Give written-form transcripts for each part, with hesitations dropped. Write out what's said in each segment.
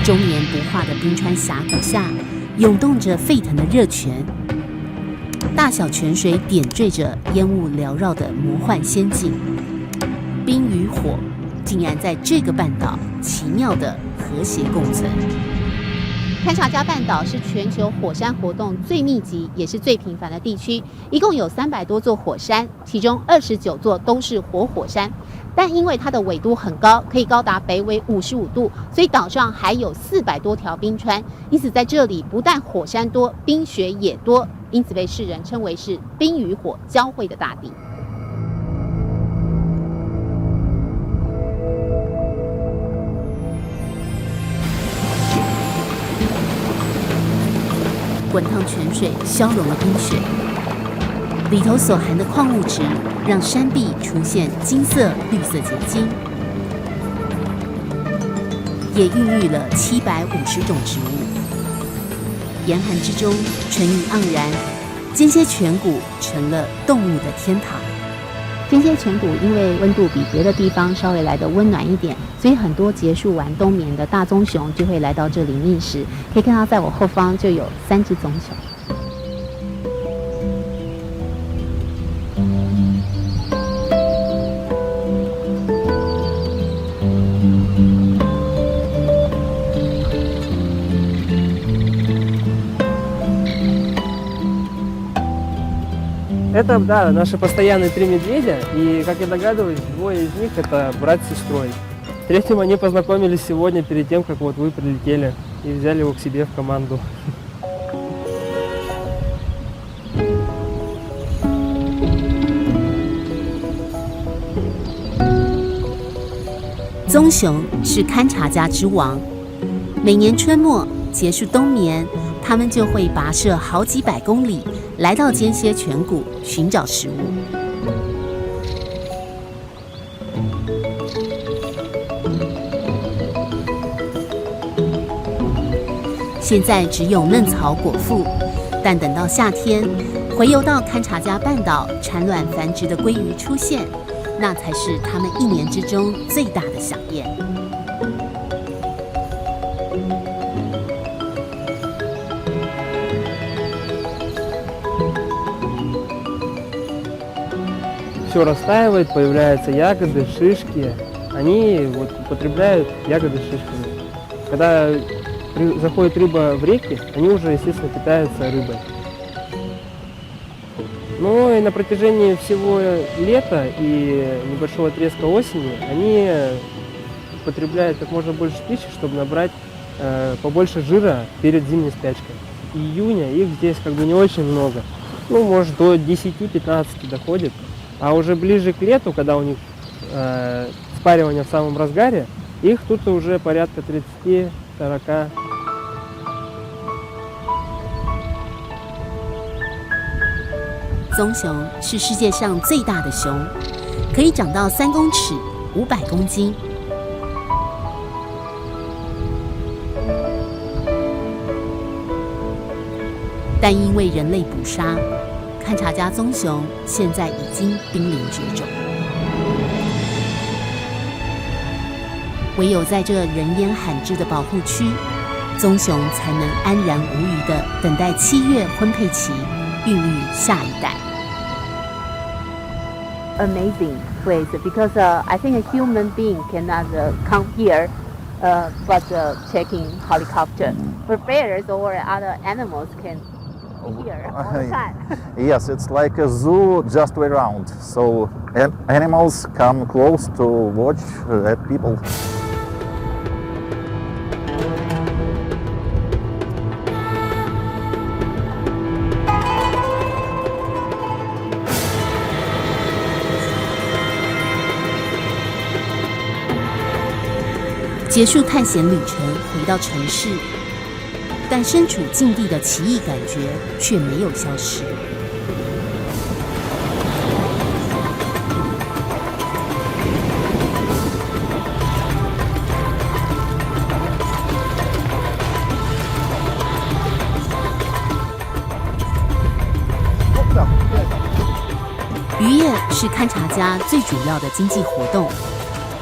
终年不化的冰川峡谷下，涌动着沸腾的热泉，大小泉水点缀着烟雾缭绕的魔幻仙境。冰与火竟然在这个半岛奇妙的和谐共存。堪察加半岛是全球火山活动最密集也是最频繁的地区，一共有300多座火山，其中29座都是活火山。但因为它的纬度很高，可以高达北纬55度，所以岛上还有400多条冰川，因此在这里不但火山多，冰雪也多，因此被世人称为是冰与火交汇的大地。滚烫泉水消融了冰雪，里头所含的矿物质让山壁出现金色、绿色结晶，也孕育了750种植物。严寒之中，春意盎然，间歇泉谷成了动物的天堂。间歇泉谷因为温度比别的地方稍微来得温暖一点，所以很多结束完冬眠的大棕熊就会来到这里觅食。可以看到，在我后方就有3只棕熊。Это, да, наши постоянные 3 медведя, и, как я догадываюсь, 2 из них это брат с сестрой. С третьим они познакомились сегодня перед тем, как вот вы прилетели, и взяли его к себе в команду. 棕熊是堪察加之王，每年春末结束冬眠，它们就会跋涉好几百公里，来到间歇泉谷寻找食物。现在只有嫩草果腹，但等到夏天，回游到堪察加半岛产卵繁殖的鲑鱼出现，那才是它们1年之中最大的飨宴。Все растаивает, появляются ягоды, шишки. Они вот употребляют ягоды шишками. Когда заходит рыба в реки, они уже, естественно, питаются рыбой. Ну и на протяжении всего лета и небольшого отрезка осени они употребляют как можно больше пищи, чтобы набрать побольше жира перед зимней спячкой. Июня их здесь как бы не очень много. Ну, может, до 10-15 доходит. А уже ближе к лету, когда у них спаривание в самом разгаре, их тут уже порядка 30-40. 棕熊是世界上最大的熊，可以长到3公尺，500公斤。但因为人类捕杀，堪察加棕熊现在已经濒临绝种。唯有在这人烟罕至的保护区，棕熊才能安然无虞地等待7月婚配期，孕育下一代。Amazing place because I think a human being cannot come here, but checking helicopter. But bears or other animals can here all the time. Yes, it's like a zoo just way round. So animals come close to watch at people. 结束探险旅程，回到城市，但身处境地的奇异感觉却没有消失。渔业是堪察加最主要的经济活动，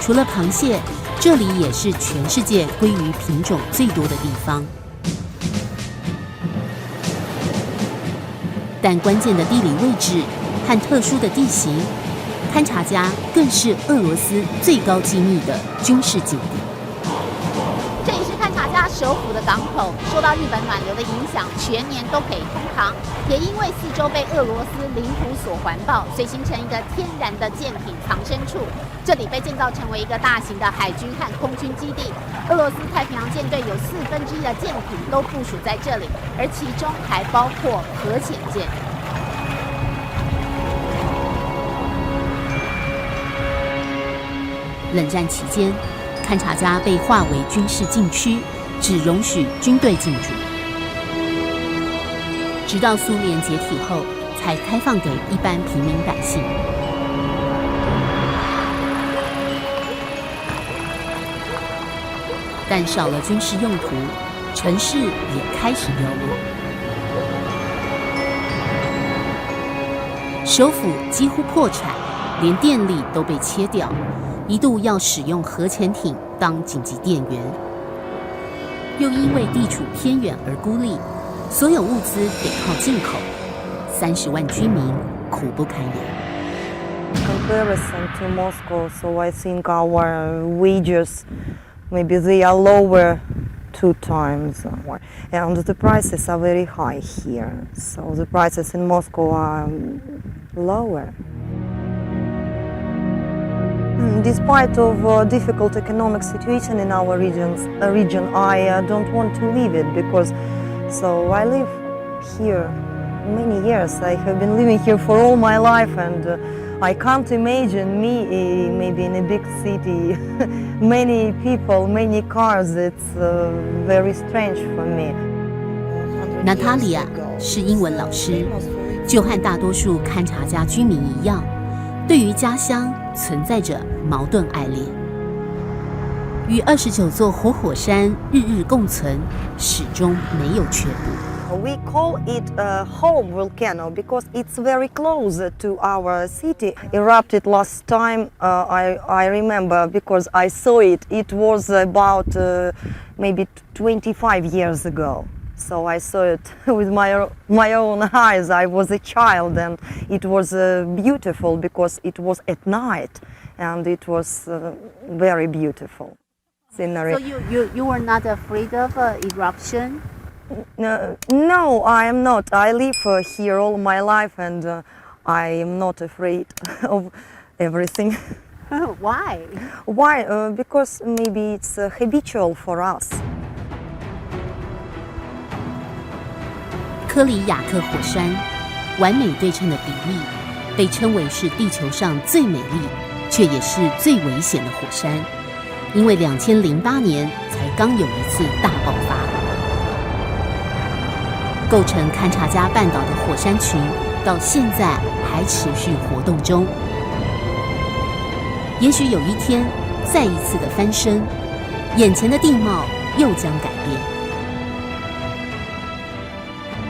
除了螃蟹，这里也是全世界鲑鱼品种最多的地方。但关键的地理位置和特殊的地形，勘察家更是俄罗斯最高机密的军事禁地。这里是勘察家首府的港口，受到日本暖流的影响，全年都可以通航。也因为四周被俄罗斯领土所环抱，所以形成一个天然的舰艇藏身处。这里被建造成为一个大型的海军和空军基地。俄罗斯太平洋舰队有1/4的舰艇都部署在这里，而其中还包括核潜舰。冷战期间，勘察家被划为军事禁区，只容许军队进驻。直到苏联解体后，才开放给一般平民百姓。但少了军事用途，城市也开始凋落。首府几乎破产，连电力都被切掉，一度要使用核潜艇当紧急电源。又因为地处偏远而孤立，所有物资得靠进口，30万居民苦不堪言。Comparison to Moscow, so I think our wages maybe they are lower 2 times more, and the prices are very high here. So the prices in Moscow are lower. Despite of difficult economic situation in our region, I don't want to leave it because so I live here many years. I have been living here for all my life, and I can't imagine me maybe in a big city, many people, many cars. It's very strange for me. 娜塔莉亚是英文老师，就和大多数勘察家居民一样，对于家乡存在着矛盾爱恋。与29座活火山日日共存，始终没有却步。We call it a home volcano because it's very close to our city. Erupted last time, I remember because I saw it. It was about maybe 25 years ago. So I saw it with my own eyes. I was a child, and it was beautiful because it was at night, and it was very beautiful scenery. So you were not afraid of eruption? No, I am not. I live here all my life, and I am not afraid of everything. Why? Why? Because maybe it's habitual for us. 科里亚克火山完美对称的比例，被称为是地球上最美丽，却也是最危险的火山，因为2008年才刚有一次大爆发。构成勘察加半岛的火山群，到现在还持续活动中。也许有一天，再一次的翻身，眼前的地貌又将改变。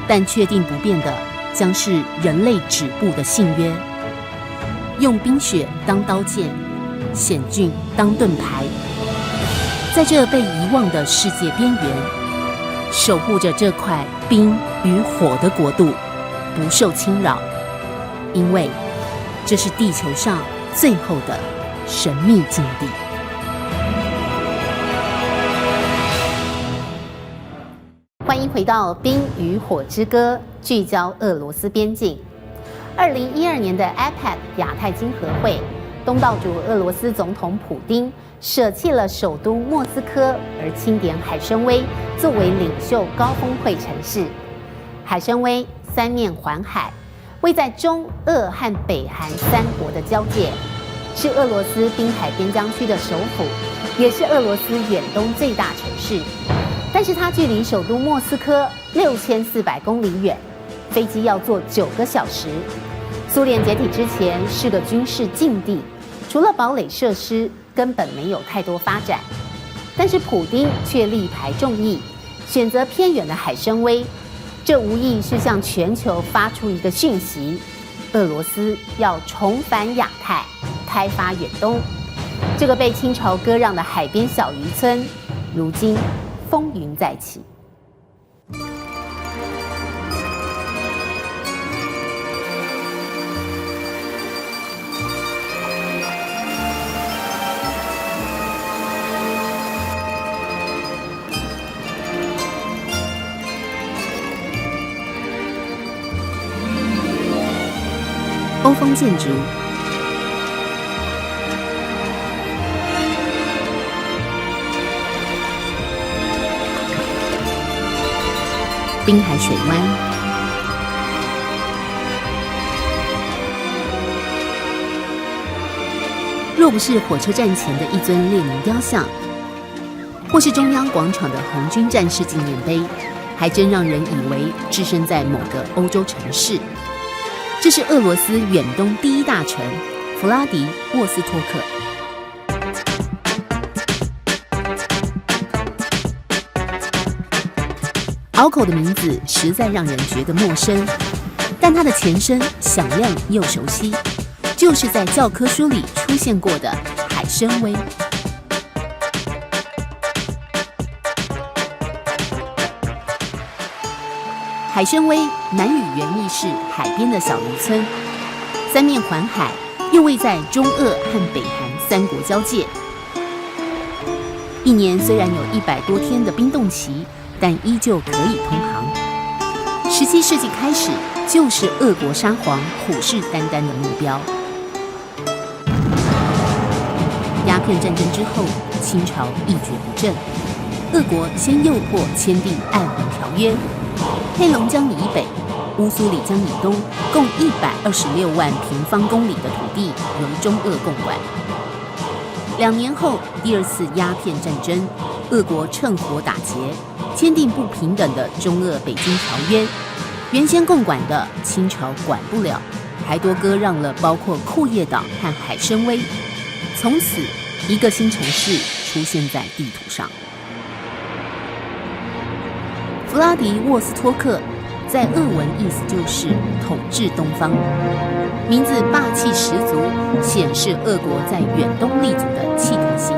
但确定不变的，将是人类止步的信约。用冰雪当刀剑，险峻当盾牌，在这被遗忘的世界边缘，守护着这块冰与火的国度，不受侵扰，因为这是地球上最后的神秘禁地。欢迎回到《冰与火之歌》，聚焦俄罗斯边境。2012年的 APEC 亚太经合会，东道主俄罗斯总统普丁舍弃了首都莫斯科，而钦点海参崴作为领袖高峰会城市。海参崴三面环海，位在中俄和北韩3国的交界，是俄罗斯滨海边疆区的首府，也是俄罗斯远东最大城市。但是它距离首都莫斯科6400公里远，飞机要坐9个小时。苏联解体之前是个军事禁地，除了堡垒设施，根本没有太多发展。但是普丁却力排众议，选择偏远的海参崴，这无疑是向全球发出一个讯息：俄罗斯要重返亚太，开发远东。这个被清朝割让的海边小渔村，如今风云再起。欧风建筑，滨海水湾，若不是火车站前的一尊列宁雕像，或是中央广场的红军战士纪念碑，还真让人以为置身在某个欧洲城市。这是俄罗斯远东第一大城弗拉迪沃斯托克。隘口的名字实在让人觉得陌生，但它的前身响亮又熟悉，就是在教科书里出现过的海参崴。海参崴南语原意是海边的小渔村，三面环海，又位在中俄和北韩三国交界。一年虽然有100多天的冰冻期，但依旧可以通航。17世纪开始，就是俄国沙皇虎视眈眈的目标。鸦片战争之后，清朝一蹶不振，俄国先诱迫签订《瑷珲条约》。黑龙江以北、乌苏里江以东共126万平方公里的土地由中俄共管。2年后，第二次鸦片战争，俄国趁火打劫，签订不平等的中俄北京条约。原先共管的清朝管不了，还多割让了包括库页岛和海参崴。从此，一个新城市出现在地图上。弗拉迪沃斯托克在俄文意思就是统治东方，名字霸气十足，显示俄国在远东立足的企图心。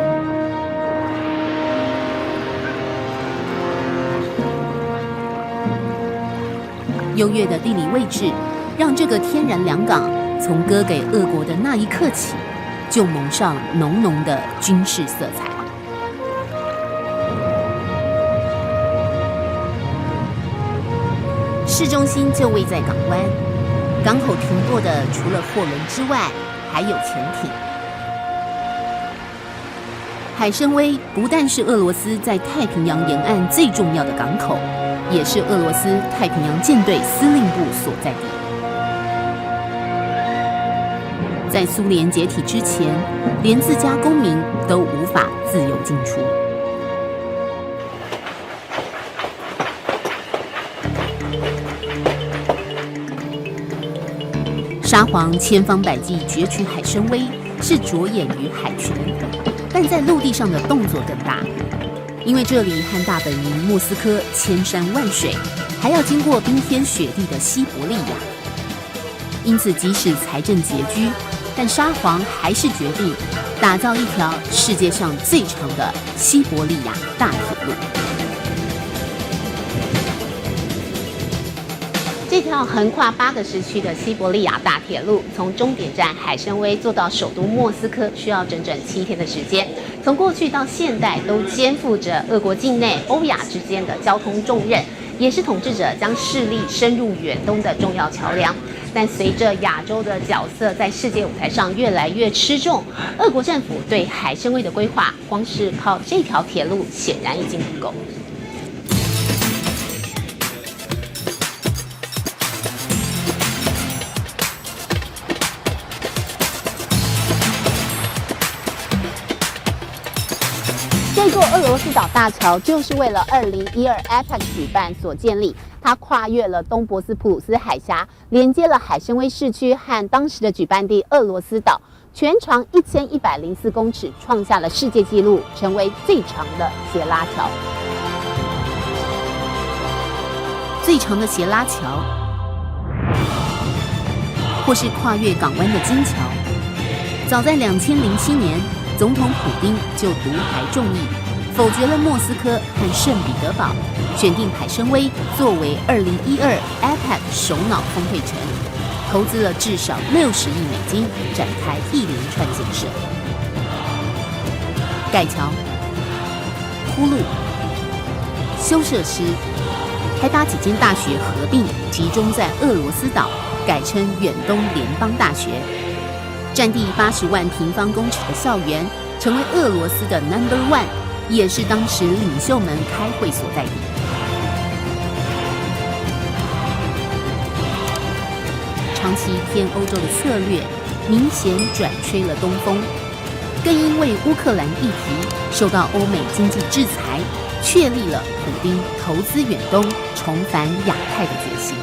优越的地理位置，让这个天然良港从割给俄国的那一刻起，就蒙上浓浓的军事色彩。市中心就位在港湾，港口停泊的除了货轮之外，还有潜艇。海参崴不但是俄罗斯在太平洋沿岸最重要的港口，也是俄罗斯太平洋舰队司令部所在地。在苏联解体之前，连自家公民都无法自由进出。沙皇千方百计攫取海参崴，是着眼于海权，但在陆地上的动作更大，因为这里和大本营莫斯科千山万水，还要经过冰天雪地的西伯利亚。因此，即使财政拮据，但沙皇还是决定打造一条世界上最长的西伯利亚大铁路。这条横跨8个时区的西伯利亚大铁路，从终点站海参崴坐到首都莫斯科，需要整整7天的时间。从过去到现代，都肩负着俄国境内、欧亚之间的交通重任，也是统治者将势力深入远东的重要桥梁。但随着亚洲的角色在世界舞台上越来越吃重，俄国政府对海参崴的规划，光是靠这条铁路显然已经不够。这座俄罗斯岛大桥就是为了2012 APEC 举办所建立，它跨越了东博斯普鲁斯海峡，连接了海参崴市区和当时的举办地俄罗斯岛，全长1104公尺，创下了世界纪录，成为最长的斜拉桥。最长的斜拉桥，或是跨越港湾的金桥，早在2007年。总统普丁就独排众议，否决了莫斯科和圣彼得堡，选定海参崴作为2012 APEC 首脑峰会城，投资了至少60亿美金，展开一连串建设，盖桥、铺路、修设施，还把几间大学合并，集中在俄罗斯岛，改称远东联邦大学。占地80万平方公尺的校园，成为俄罗斯的 No.1， 也是当时领袖们开会所在地。长期偏欧洲的策略，明显转吹了东风。更因为乌克兰议题受到欧美经济制裁，确立了普丁投资远东、重返亚太的决心。